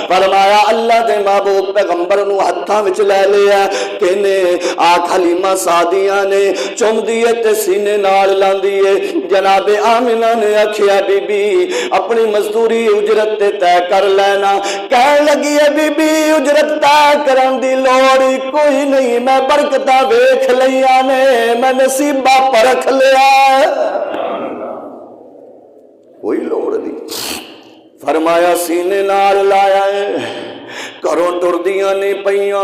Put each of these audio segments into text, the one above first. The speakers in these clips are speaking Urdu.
فرمایا اللہ دے محبوب پیغمبر نو ہتھاں وچ لے لیا کہنے آکھ حلیمہ سعدیہ نے چوم دیے تے سینے نال لاندیے جناب آمنہ نے آکھیا بی بی اپنی مزدوری اجرت تے طے کر لینا کہنے لگی ہے بی بی اجرت طے کرن دی لوڑ کوئی نہیں میں برکتہ ویکھ لیا نے میں نصیبہ پرکھ لیا کوئی لوڑ نہیں فرمایا سینے نال لایا ہے کروں ٹردیاں نہیں پئیاں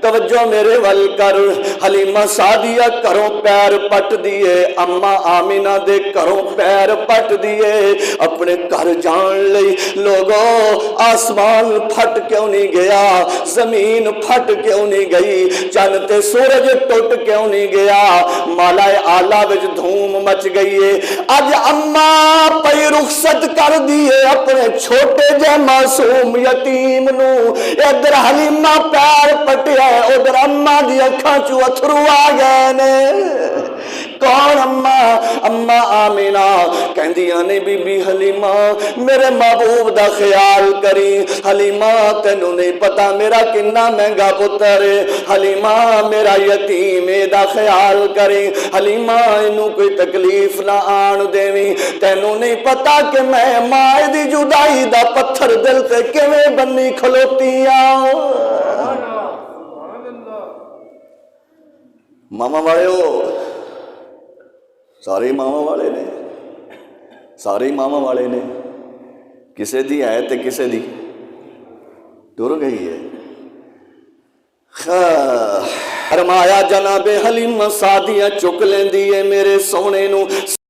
توجہ میرے ول کر حلیمہ سعدیہ کروں پیر پٹ دیے اما آمینہ دے کروں پیر پٹ دیے اپنے گھر جان لئی لوگوں آسمان پھٹ کیوں نہیں گیا زمین پھٹ کیوں نہیں گئی چند تے سورج ٹوٹ کیوں نہیں گیا مالا آلہ وچ دھوم مچ گئی ہے اج اما پئی رخصت کر دیے اپنے چھوٹے جے معصوم یتیم نو ادھر حلیمہ پیر پٹیا ہے ادھر اماں دی اکھاں چوں اتھرو آ گئے نے کون اماں آمینہ کہندیاں نے بی بی حلیمہ میرے محبوب دا خیال کری حلیمہ تینوں نہیں پتا میرا کنا مہنگا پتر ہے حلیمہ میرا یتیم دا خیال کری حلیمہ انہوں کوئی تکلیف نہ آن دیویں تینوں نہیں پتا کہ میں مائے دی جدائی دا پتھر دل سے کیویں بنی کھلوتی ماما والے ہو سارے ماما والے نے سارے ماما والے نے کسے دی ہے تے کسے دی ٹر گئی ہے فرمایا جناب حلیمہ سعدیہ چک لیندی ہے میرے سونے نو